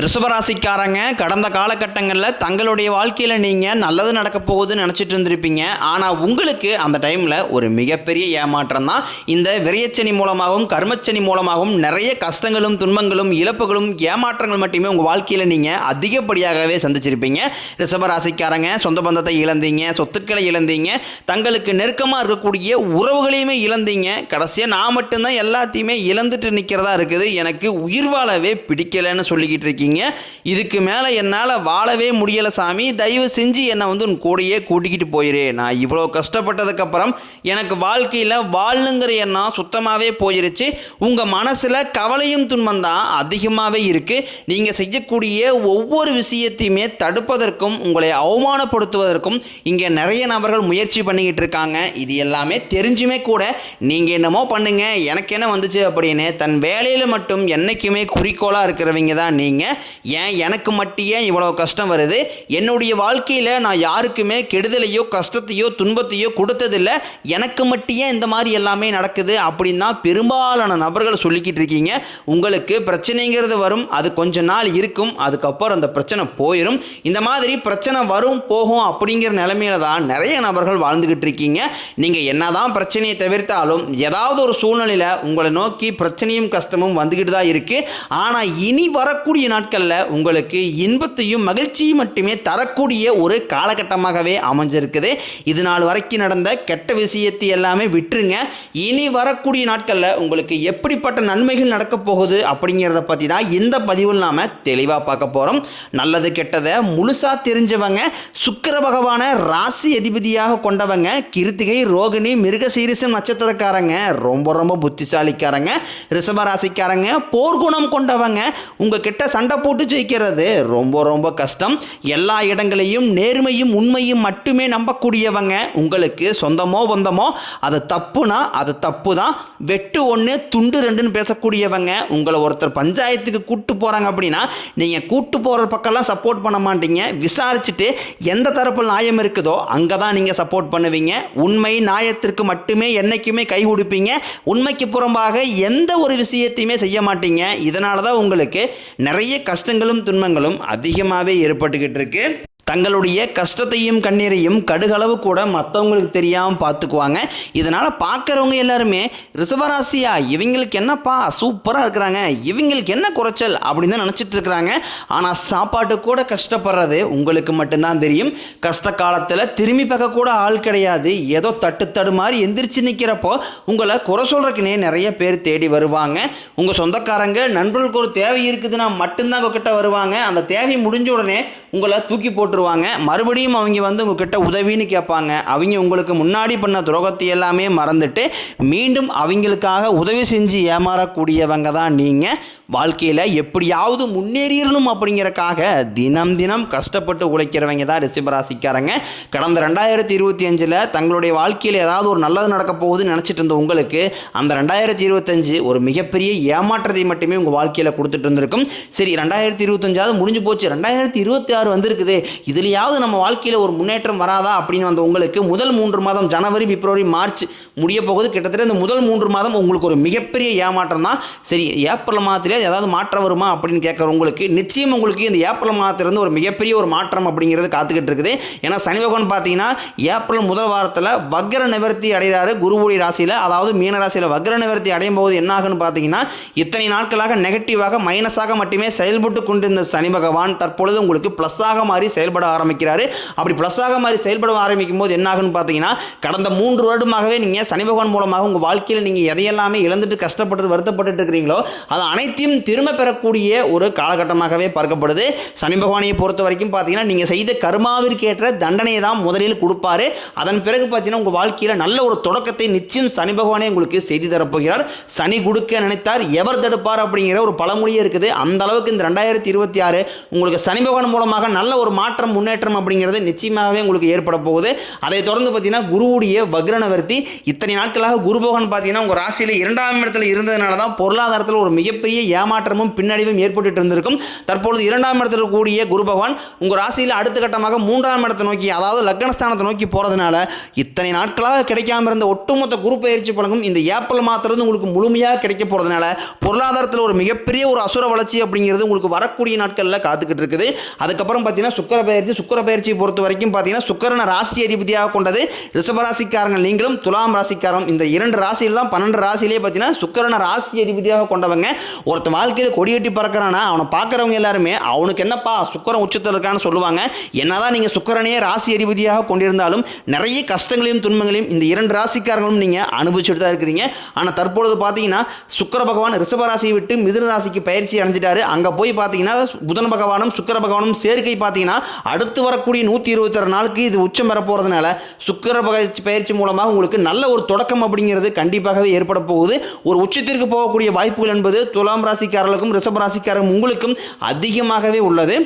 ரிஷபராசிக்காரங்க கடந்த காலகட்டங்களில் தங்களுடைய வாழ்க்கையில் நீங்கள் நல்லது நடக்க போகுதுன்னு நினச்சிட்டு இருந்திருப்பீங்க. ஆனால் உங்களுக்கு அந்த டைமில் ஒரு மிகப்பெரிய ஏமாற்றம் தான். இந்த விரயச்சனி மூலமாகவும் கர்மச்சனி மூலமாகவும் நிறைய கஷ்டங்களும் துன்பங்களும் இழப்புகளும் ஏமாற்றங்கள் மட்டுமே உங்கள் வாழ்க்கையில் நீங்கள் அதிகப்படியாகவே சந்திச்சிருப்பீங்க. ரிஷபராசிக்காரங்க சொந்த பந்தத்தை இழந்தீங்க, சொத்துக்களை இழந்தீங்க, தங்களுக்கு நெருக்கமாக இருக்கக்கூடிய உறவுகளையுமே இழந்தீங்க. கடைசியாக நான் மட்டும்தான் எல்லாத்தையுமே இழந்துட்டு நிற்கிறதா இருக்குது, எனக்கு உயிர் வாழவே பிடிக்கலைன்னு சொல்லிக்கிட்டு இருக்கீங்க. இதுக்கு மேலே என்னால் வாழவே முடியலை சாமி, தயவு செஞ்சு என்னை உன் கூடையே கூட்டிக்கிட்டு போயிரு. நான் இவ்வளோ கஷ்டப்பட்டதுக்கப்புறம் எனக்கு வாழ்க்கையில் வாழணுங்கிற எண்ணம் சுத்தமாகவே போயிருச்சு. உங்கள் மனசில் கவலையும் துன்பம் தான் அதிகமாகவே இருக்குது. நீங்கள் செய்யக்கூடிய ஒவ்வொரு விஷயத்தையுமே தடுப்பதற்கும் உங்களை அவமானப்படுத்துவதற்கும் இங்கே நிறைய நபர்கள் முயற்சி பண்ணிக்கிட்டு இருக்காங்க. இது எல்லாமே தெரிஞ்சுமே கூட நீங்கள் என்னமோ பண்ணுங்க, எனக்கு என்ன வந்துச்சு அப்படின்னு தன் வேலையில் மட்டும் என்றைக்குமே குறிக்கோளாக இருக்கிறவங்க தான் நீங்கள். ஏன் எனக்கு மட்டும் ஏன் இவ்வளோ கஷ்டம் வருது, என்னுடைய வாழ்க்கையில் நான் யாருக்குமே கெடுதலையோ கஷ்டத்தையோ துன்பத்தையோ கொடுத்ததில்லை, எனக்கு மட்டும் ஏன் இந்த மாதிரி எல்லாமே நடக்குது அப்படின்னு தான் பெரும்பாலான நபர்கள் சொல்லிக்கிட்டு இருக்கீங்க. உங்களுக்கு பிரச்சனைங்கிறது வரும், அது கொஞ்ச நாள் இருக்கும், அதுக்கப்புறம் அந்த பிரச்சனை போயிடும். இந்த மாதிரி பிரச்சனை வரும் போகும் அப்படிங்கிற நிலைமையில தான் நிறைய நபர்கள் வாழ்ந்துக்கிட்டு இருக்கீங்க. நீங்கள் என்னதான் பிரச்சனையை தவிர்த்தாலும் ஏதாவது ஒரு சூழ்நிலையில் உங்களை நோக்கி பிரச்சனையும் கஷ்டமும் வந்துக்கிட்டு தான் இருக்குது. ஆனால் இனி வரக்கூடிய நாட்களில் உங்களுக்கு இன்பத்தையும் மகிழ்ச்சியும் மட்டுமே தரக்கூடிய ஒரு காலகட்டமாகவே அமைஞ்சிருக்குது. இது நாள் வரைக்கும் நடந்த கெட்ட விஷயத்தை எல்லாமே விட்டுருங்க. இனி வரக்கூடிய நாட்களில் உங்களுக்கு எப்படிப்பட்ட நன்மைகள் நடக்க போகுது அப்படிங்கிறத பற்றி தான் இந்த பதிவில் நாம் தெளிவாக பார்க்க போகிறோம். நல்லது கெட்டதை முழுசாக தெரிஞ்சவங்க, சுக்கிர பகவான ராசி அதிபதியாக கொண்டவங்க, கிருத்திகை ரோகிணி மிருகசீரிசம் நட்சத்திரக்காரங்க, ரொம்ப ரொம்ப புத்திசாலிக்காரங்க. ரிஷபராசிக்காரங்க போர்க்குணம் கொண்டவங்க. உங்ககிட்ட சண்டை போட்டு ஜெயிக்கிறது ரொம்ப ரொம்ப கஷ்டம். எல்லா இடங்களையும் நேர்மையும் உண்மையும் மட்டுமே நம்பக்கூடியவங்க. உங்களுக்கு சொந்தமோ பந்தமோ அது தப்புனா அது தப்பு தான், வெட்டு ஒன்று துண்டு ரெண்டுன்னு பேசக்கூடியவங்க. உங்களை ஒருத்தர் பஞ்சாயத்துக்கு கூட்டு போகிறாங்க அப்படின்னா நீங்கள் கூட்டு போகிற பக்கம்லாம் சப்போர்ட் பண்ண மாட்டீங்க. விசாரிச்சுட்டு எந்த தரப்பில் நியாயம் இருக்குதோ அங்கே தான் நீங்கள் சப்போர்ட் பண்ணுவீங்க. உண்மை நியாயத்திற்கு மட்டுமே என்னைக்குமே கை கொடுப்பீங்க. உண்மைக்கு புறம்பாக எந்த ஒரு விஷயத்தையுமே செய்ய மாட்டீங்க. இதனால தான் உங்களுக்கு நிறைய கஷ்டங்களும் துன்பங்களும் அதிகமாகவே ஏற்பட்டுக்கிட்டு இருக்கு. தங்களுடைய கஷ்டத்தையும் கண்ணீரையும் கடுகளவு கூட மற்றவங்களுக்கு தெரியாமல் பார்த்துக்குவாங்க. இதனால் பார்க்குறவங்க எல்லாருமே ரிஷபராசியா இவங்களுக்கு என்னப்பா சூப்பராக இருக்கிறாங்க, இவங்களுக்கு என்ன குறைச்சல் அப்படின்னு தான் நினச்சிட்டு இருக்கிறாங்க. ஆனால் சாப்பாட்டு கூட கஷ்டப்படுறது உங்களுக்கு மட்டும்தான் தெரியும். கஷ்ட காலத்தில் திரும்பி பார்க்க கூட ஆள் கிடையாது. ஏதோ தட்டு மாதிரி எந்திரிச்சு நிற்கிறப்போ உங்களை குறை சொல்கிறதுக்குனே நிறைய பேர் தேடி வருவாங்க. உங்கள் சொந்தக்காரங்க நண்பர்களுக்கு ஒரு தேவை இருக்குதுன்னா மட்டும்தான் உங்ககிட்ட வருவாங்க. அந்த தேவை முடிஞ்ச உடனே உங்களை தூக்கி போட்டு மறுபடியும் அவங்க உங்ககிட்ட உதவின்னு கேட்பாங்க. அவங்க உங்களுக்கு முன்னாடி பண்ண துரோகத்தை எல்லாமே மறந்துட்டு மீண்டும் அவங்களுக்காக உதவி செஞ்சு ஏமாறக்கூடியவங்க தான் நீங்க. வாழ்க்கையில் எப்படியாவது முன்னேறிடணும் அப்படிங்கிறக்காக தினம் தினம் கஷ்டப்பட்டு உழைக்கிறவங்க தான் ரிஷபராசிக்காரங்க. கடந்த 2025 தங்களுடைய வாழ்க்கையில் ஏதாவது ஒரு நல்லது நடக்க போகுதுன்னு நினச்சிட்டு இருந்த உங்களுக்கு அந்த 2025 ஒரு மிகப்பெரிய ஏமாற்றத்தை மட்டுமே உங்கள் வாழ்க்கையில் கொடுத்துட்டு இருந்திருக்கும். சரி, 2025 முடிஞ்சு போச்சு, 2026 வந்திருக்குது, இதுலையாவது நம்ம வாழ்க்கையில் ஒரு முன்னேற்றம் வராதா அப்படின்னு வந்த உங்களுக்கு முதல் 3 மாதம் ஜனவரி பிப்ரவரி மார்ச் முடிய போகுது. கிட்டத்தட்ட இந்த முதல் 3 மாதம் உங்களுக்கு ஒரு மிகப்பெரிய ஏமாற்றம் தான். சரி, ஏப்ரல் மாதத்திலே ஏதாவது மாற்றம் வருமா அப்படின்னு கேட்குற உங்களுக்கு நிச்சயம் உங்களுக்கு இந்த ஏப்ரல் மாதத்திலிருந்து ஒரு மிகப்பெரிய ஒரு மாற்றம் அப்படிங்கிறது காத்துக்கிட்டு இருக்குது. ஏன்னா சனி பகவான் பார்த்தீங்கன்னா ஏப்ரல் முதல் வாரத்தில் வக்ர நிவர்த்தி அடைகிறாரு குருவுடைய ராசியில், அதாவது மீன ராசியில் வக்ர நிவர்த்தி அடையும் போது என்ன ஆகுன்னு பார்த்தீங்கன்னா இத்தனை நாட்களாக நெகட்டிவாக மைனஸாக மட்டுமே செயல்பட்டு கொண்டிருந்த சனி பகவான் தற்பொழுது உங்களுக்கு ப்ளஸ்ஸாக மாறி செயல்பட ஆரம்பிக்கிறாரு. அப்படி ப்ளஸ்ஸாக மாதிரி செயல்பட ஆரம்பிக்கும் போது என்ன ஆகுன்னு பார்த்தீங்கன்னா கடந்த 3 வருடமாகவே நீங்கள் சனி பகவான் மூலமாக உங்கள் வாழ்க்கையில் நீங்கள் எதையெல்லாமே இழந்துட்டு கஷ்டப்பட்டு வருத்தப்பட்டு இருக்கிறீங்களோ அது அனைத்தையும் திரும்ப பெறக்கூடிய ஒரு காலகட்டமாகவே பார்க்கப்படுது. சனி பகவானை பொறுத்த வரைக்கும் பார்த்தீங்கன்னா நீங்கள் செய்த கர்மாவிற்கேற்ற தண்டனையை தான் முதலில் கொடுப்பாரு. அதன் பிறகு பார்த்தீங்கன்னா உங்கள் வாழ்க்கையில் நல்ல ஒரு தொடக்கத்தை நிச்சயம் சனி பகவானே உங்களுக்கு செய்து தரப்போகிறார். சனி கொடுக்க நினைத்தார் எவர் தடுப்பார் அப்படிங்கிற ஒரு பழமொழியே இருக்குது. அந்த அளவுக்கு இந்த 2026 உங்களுக்கு சனி பகவான் மூலமாக நல்ல ஒரு மாற்றம் மாற்றம் முன்னேற்றம் அப்படிங்கிறது நிச்சயமாகவே உங்களுக்கு ஏற்பட போகுது. அதை தொடர்ந்து பார்த்தீங்கன்னா குருவுடைய வக்ர நிவர்த்தி. இத்தனை நாட்களாக குரு பகவான் பார்த்தீங்கன்னா உங்கள் ராசியில் 2ஆம் இடத்துல இருந்ததுனால தான் பொருளாதாரத்தில் ஒரு மிகப்பெரிய ஏமாற்றமும் பின்னடைவும் ஏற்பட்டு இருந்திருக்கும். தற்பொழுது 2ஆம் இடத்துல கூடிய குரு பகவான் உங்கள் ராசியில் அடுத்த கட்டமாக 3ஆம் இடத்தை நோக்கி, அதாவது லக்னஸ்தானத்தை நோக்கி போகிறதுனால இத்தனை நாட்களாக கிடைக்காம இருந்த ஒட்டுமொத்த குரு பயிற்சி பலனும் இந்த ஏப்ரல் மாதத்திலிருந்து உங்களுக்கு முழுமையாக கிடைக்க போகிறதுனால பொருளாதாரத்தில் ஒரு மிகப்பெரிய ஒரு அசுர வளர்ச்சி அப்படிங்கிறது உங்களுக்கு வரக்கூடிய நாட்களில் காத்துக்கிட்டு இருக்குது. அதுக்கப்புறம் பார்த்தீங்கன்னா சுக்கிர பயிற்சியை பொறுத்த வரைக்கும் பார்த்தீங்கன்னா சுக்கிரனை ராசி அதிபதியாக கொண்டது ரிஷபராசிக்காரங்க நீங்களும் துலாம் ராசிக்காரன். இந்த 2 ராசியில் தான் 12 ராசியிலே பார்த்தீங்கன்னா சுக்கிரனை ராசி அதிபதியாக கொண்டவங்க. ஒருத்த வாழ்க்கையில் கொடியேட்டி பறக்கிறானா அவனை பார்க்குறவங்க எல்லாருமே அவனுக்கு என்னப்பா சுக்கிரன் உச்சத்தில் இருக்கான்னு சொல்லுவாங்க. என்னதான் நீங்கள் சுக்கிரனையே ராசி அதிபதியாக கொண்டிருந்தாலும் நிறைய கஷ்டங்களையும் துன்பங்களையும் இந்த 2 ராசிக்காரங்களும் நீங்கள் அனுபவிச்சுட்டு தான் இருக்கிறீங்க. ஆனால் தற்பொழுது பார்த்தீங்கன்னா சுக்கிர பகவான் ரிஷபராசியை விட்டு மிதுன ராசிக்கு பயிற்சி அடைஞ்சிட்டாரு. அங்கே போய் பார்த்தீங்கன்னா புதன் பகவானும் சுக்கிர பகவானும் சேர்க்கை பார்த்தீங்கன்னா அடுத்து வரக்கூடிய 126 நாளுக்கு இது உச்சம் பெற போகிறதுனால சுக்கிர பயிற்சி மூலமாக உங்களுக்கு நல்ல ஒரு தொடக்கம் அப்படிங்கிறது கண்டிப்பாகவே ஏற்பட போகுது. ஒரு உச்சத்திற்கு போகக்கூடிய வாய்ப்புகள் என்பது துலாம் ராசிக்காரர்களுக்கும் ரிஷப ராசிக்காரர்களும் உங்களுக்கும் அதிகமாகவே உள்ளது.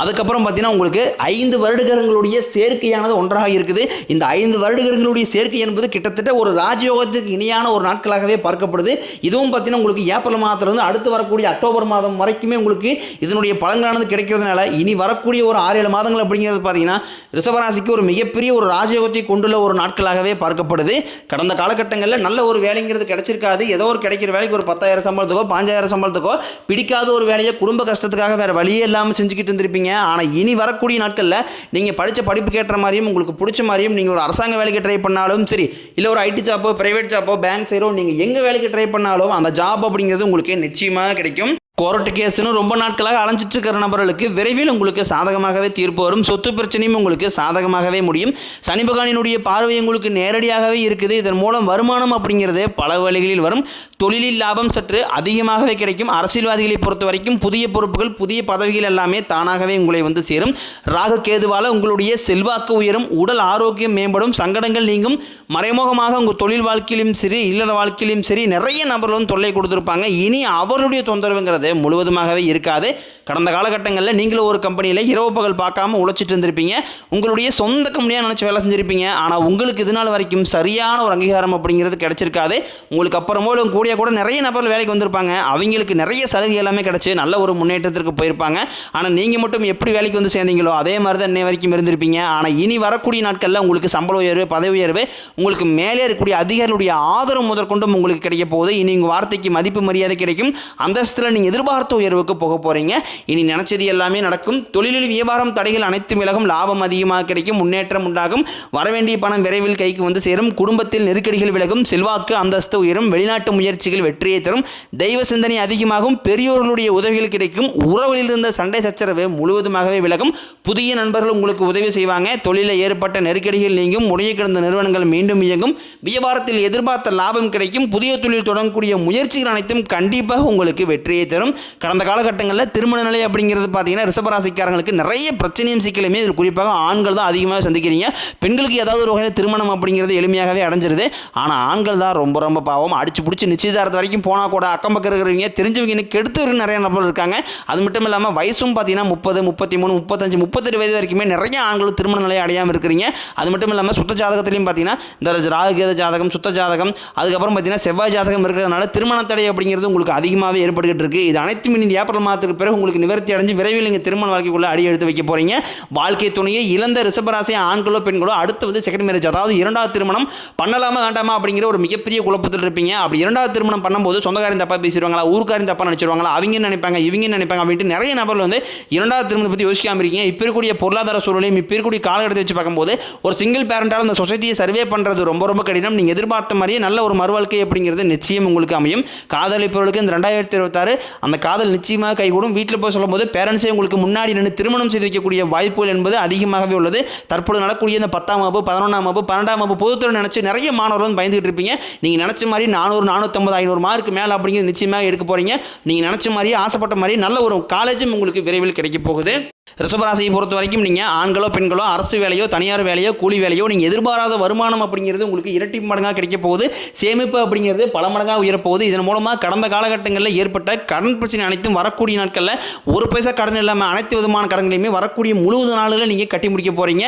அதுக்கப்புறம் பார்த்தீங்கன்னா உங்களுக்கு 5 வருடங்களுடைய சேர்க்கையானது ஒன்றாக இருக்குது. இந்த 5 வருடங்களுடைய சேர்க்கை என்பது கிட்டத்தட்ட ஒரு ராஜயோகத்துக்கு இணையான ஒரு நாட்களாகவே பார்க்கப்படுது. இதுவும் பார்த்தீங்கன்னா உங்களுக்கு ஏப்ரல் மாதத்திலிருந்து அடுத்து வரக்கூடிய அக்டோபர் மாதம் வரைக்குமே உங்களுக்கு இதனுடைய பலன்களானது கிடைக்கிறதுனால இனி வரக்கூடிய ஒரு 6-7 மாதங்கள் அப்படிங்கிறது பார்த்தீங்கன்னா ரிஷபராசிக்கு ஒரு மிகப்பெரிய ஒரு ராஜயோகத்தை கொண்டுள்ள ஒரு நாட்களாகவே பார்க்கப்படுது. கடந்த காலகட்டங்களில் நல்ல ஒரு வேலைங்கிறது கிடைச்சிருக்காது. ஏதோ ஒரு கிடைக்கிற வேலைக்கு ஒரு 10,000 சம்பளத்துக்கோ 5,000 சம்பளத்துக்கோ பிடிக்காத ஒரு வேலையை குடும்ப கஷ்டத்துக்காக வேறு வழியே இல்லாமல் செஞ்சுக்கிட்டு இருந்திருப்பீங்க. ஆனால் இனி வரக்கூடிய நாட்களில் நீங்கள் படித்த படிப்புக்கு ஏற்ற மாதிரியும் உங்களுக்கு பிடிச்ச மாதிரியும் நீங்கள் ஒரு அரசாங்க வேலைக்கு ட்ரை பண்ணாலும் சரி, இல்லை ஒரு ஐடி ஜாப்போ பிரைவேட் ஜாப்போ பேங்க் சைடோ நீங்கள் எங்கே வேலைக்கு ட்ரை பண்ணாலும் அந்த ஜாப் அப்படிங்கிறது உங்களுக்கு நிச்சயமாக கிடைக்கும். கோர்ட்டு கேஸ்னு ரொம்ப நாட்களாக அலைஞ்சிட்டு இருக்கிற நபர்களுக்கு விரைவில் உங்களுக்கு சாதகமாகவே தீர்ப்பு வரும். சொத்து பிரச்சனையும் உங்களுக்கு சாதகமாகவே முடியும். சனி பகவானினுடைய பார்வை உங்களுக்கு நேரடியாகவே இருக்குது. இதன் மூலம் வருமானம் அப்படிங்கிறது பல வழிகளில் வரும். தொழிலில் லாபம் சற்று அதிகமாகவே கிடைக்கும். அரசியல்வாதிகளை பொறுத்த வரைக்கும் புதிய பொறுப்புகள் புதிய பதவிகள் எல்லாமே தானாகவே உங்களை வந்து சேரும். ராகு கேதுவால் உங்களுடைய செல்வாக்கு உயரும். உடல் ஆரோக்கியம் மேம்படும். சங்கடங்கள் நீங்கும். மறைமுகமாக உங்கள் தொழில் வாழ்க்கையிலும் சரி இல்லற வாழ்க்கையிலும் சரி நிறைய நபர்கள் வந்து தொல்லை கொடுத்துருப்பாங்க. இனி அவர்களுடைய தொந்தரவுங்கிறது முழுவதுமாகவே இருக்காது. கடந்த காலகட்டங்களில் நீங்களும் ஒரு கம்பெனியில் இரவு பகல் பார்க்காம உழைச்சிட்டு இருந்திருப்பீங்க. உங்களுடைய சொந்த கம்பெனியாக நினச்சி வேலை செஞ்சுருப்பீங்க. ஆனால் உங்களுக்கு இது நாள் வரைக்கும் சரியான ஒரு அங்கீகாரம் அப்படிங்கிறது கிடைச்சிருக்காது. உங்களுக்கு அப்புறமோலும் கூட நிறைய நபர்கள் வேலைக்கு வந்திருப்பாங்க. அவங்களுக்கு நிறைய சலுகை எல்லாமே கிடைச்சி நல்ல ஒரு முன்னேற்றத்திற்கு போயிருப்பாங்க. ஆனால் நீங்கள் மட்டும் எப்படி வேலைக்கு வந்து சேர்ந்தீங்களோ அதே மாதிரி தான் இன்னை வரைக்கும் இருந்திருப்பீங்க. ஆனால் இனி வரக்கூடிய நாட்களில் உங்களுக்கு சம்பள உயர்வு பதவி உயர்வு உங்களுக்கு மேலே இருக்கக்கூடிய அதிகாரிகளுடைய ஆதரவு முதற்கொண்டும் உங்களுக்கு கிடைக்க போகுது. இனி உங்கள் வார்த்தைக்கு மதிப்பு மரியாதை கிடைக்கும். அந்தஸ்தில் நீங்கள் எதிர்பார்த்த உயர்வுக்கு போக போகிறீங்க. இனி நினைச்சது எல்லாமே நடக்கும். தொழிலில் வியாபாரம் தடைகள் அனைத்தும் விலகும். லாபம் அதிகமாக கிடைக்கும். முன்னேற்றம் உண்டாகும். வரவேண்டிய பணம் விரைவில் கைக்கு வந்து சேரும். குடும்பத்தில் நெருக்கடிகள் விலகும். செல்வாக்கு அந்தஸ்து உயரும். வெளிநாட்டு முயற்சிகள் வெற்றியை தரும். தெய்வ சிந்தனை அதிகமாகும். பெரியோர்களுடைய உதவிகள் கிடைக்கும். உறவில் இருந்த சண்டை சச்சரவு முழுவதுமாகவே விலகும். புதிய நண்பர்கள் உங்களுக்கு உதவி செய்வாங்க. தொழிலில் ஏற்பட்ட நெருக்கடிகள் நீங்கும். முறையை கிடந்த நிறுவனங்கள் மீண்டும் இயங்கும். வியாபாரத்தில் எதிர்பார்த்த லாபம் கிடைக்கும். புதிய தொழில் தொடங்கக்கூடிய முயற்சிகள் அனைத்தும் கண்டிப்பாக உங்களுக்கு வெற்றியை தரும். கடந்த காலகட்டங்களில் திருமண நிலை அப்படிங்கிறது பார்த்தீங்கன்னா ரிஷபராசிக்காரங்களுக்கு நிறைய பிரச்சனையும் சிக்கலுமே இதில் குறிப்பாக ஆண்கள் தான் அதிகமாக சந்திக்கிறீங்க. பெண்களுக்கு ஏதாவது ஒரு வகையில் திருமணம் அப்படிங்கிறது எளிமையாகவே அடைஞ்சிருது. ஆனால் ஆண்கள் தான் ரொம்ப ரொம்ப பாவம். அடிச்சு பிடிச்சி நிச்சயதாரத்து வரைக்கும் போனால் கூட அக்கம் பக்கம் இருக்கிறவங்க தெரிஞ்சவங்க கெடுத்து நிறைய நபர்கள் இருக்காங்க. அது மட்டும் இல்லாமல் வயசும் பார்த்தீங்கன்னா 30, 33, 35, 38 வயது வரைக்குமே நிறைய ஆண்கள் திருமண நிலையை அடையாமல் இருக்கிறீங்க. அது மட்டும் இல்லாமல் சுத்த ஜாதகத்திலையும் பார்த்தீங்கன்னா இந்த ராகுகேது ஜாதகம் சுத்த ஜாதகம் அதுக்கப்புறம் பார்த்தீங்கன்னா செவ்வாய் ஜாதகம் இருக்கிறதுனால திருமண தடை அப்படிங்கிறது உங்களுக்கு அதிகமாகவே ஏற்பட்டுக்கிட்டு இருக்கு. இது அனைத்தும் இந்த ஏப்ரல் மாதத்துக்கு பிறகு உங்களுக்கு நிவர்த்தி அடைஞ்சு விரைவில் நீங்கள் திருமண வாழ்க்கைக்குள்ள அடி எடுத்து வைக்க போறீங்க. வாழ்க்கை துணையை இழந்த ரிஷபராசி ஆண்களோ பெண்களோ அடுத்து வந்து செகண்ட் மேரேஜ், அதாவது 2வது திருமணம் பண்ணலாமா வேண்டாமா அப்படிங்கிற ஒரு மிகப்பெரிய குழப்பத்தில் இருப்பீங்க. அப்படி 2வது திருமணம் பண்ணும்போது சொந்தக்காரின் தப்பா பேசிடுவாங்களா, ஊருக்காரின் தப்பா நினைச்சிருவாங்களா, அவங்க நினைப்பாங்க இவங்க நினைப்பாங்க அப்படின்ட்டு நிறைய நபர்கள் வந்து 2வது திருமணத்தை பற்றி யோசிக்காம இருக்கீங்க. இப்போ இருக்கக்கூடிய பொருளாதார சூழலையும் இப்போ இருக்கக்கூடிய காலகட்டத்தை வச்சு பார்க்கும்போது ஒரு சிங்கிள் பேரண்டால் அந்த சொசைட்டியை சர்வே பண்ணுறது ரொம்ப ரொம்ப கடினம். நீங்கள் எதிர்பார்த்த மாதிரியே நல்ல ஒரு மறுவாழ்க்கை அப்படிங்கிறது நிச்சயம் உங்களுக்கு அமையும். காதலிப்பவர்களுக்கு இந்த 2026 அந்த காதல் நிச்சயமாக கைகூடும். வீட்டில் போய் சொல்லும்போது பேரண்ட்ஸே உங்களுக்கு முன்னாடி நின்று திருமணம் செய்து வைக்கக்கூடிய வாய்ப்புகள் என்பது அதிகமாகவே உள்ளது. தற்போது நடக்கக்கூடிய இந்த 10ஆம் வகுப்பு 11ஆம் வகுப்பு 12ஆம் வகுப்பு பொதுத்துறை நினைச்சு நிறைய மாணவர்கள் வந்து பயந்துகிட்டு இருப்பீங்க. நீங்கள் நினச்ச மாதிரி 400, 450, 500 மார்க் மேலே அப்படிங்கிறது நிச்சயமாக எடுக்க போகிறீங்க. நீங்கள் நினச்ச மாதிரி ஆசைப்பட்ட மாதிரி நல்ல ஒரு காலேஜும் உங்களுக்கு விரைவில் கிடைக்க போகுது. ரிஷபராசியை பொறுத்த வரைக்கும் நீங்கள் ஆண்களோ பெண்களோ அரசு வேலையோ தனியார் வேலையோ கூலி வேலையோ நீங்கள் எதிர்பாராத வருமானம் அப்படிங்கிறது உங்களுக்கு இரட்டி மடங்காக கிடைக்க போகுது. சேமிப்பு அப்படிங்கிறது பல மடங்காக உயரப்போகுது. இதன் மூலமாக கடந்த காலகட்டங்களில் ஏற்பட்ட கடன் பிரச்சனை அனைத்தும் வரக்கூடிய நாட்களில் ஒரு பைசா கடன் இல்லாமல் அனைத்து விதமான கடன்களையுமே வரக்கூடிய முழுவது நாளில் நீங்கள் கட்டி முடிக்க போகிறீங்க.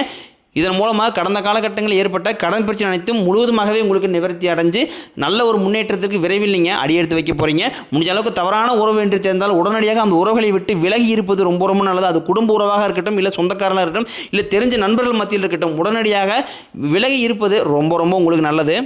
இதன் மூலமாக கடந்த காலகட்டங்களில் ஏற்பட்ட கடன் பிரச்சனை அனைத்தும் முழுவதுமாகவே உங்களுக்கு நிவர்த்தி அடைஞ்சு நல்ல ஒரு முன்னேற்றத்திற்கு விரைவில் நீங்கள் அடியெடுத்து வைக்க போகிறீங்க. முடிஞ்ச அளவுக்கு தவறான உறவு என்று தெரிந்தால் உடனடியாக அந்த உறவுகளை விட்டு விலகி இருப்பது ரொம்ப ரொம்ப நல்லது. அது குடும்ப உறவாக இருக்கட்டும், இல்லை சொந்தக்காரனாக இருக்கட்டும், இல்லை தெரிஞ்ச நண்பர்கள் மத்தியில் இருக்கட்டும், உடனடியாக விலகி இருப்பது ரொம்ப ரொம்ப உங்களுக்கு நல்லது.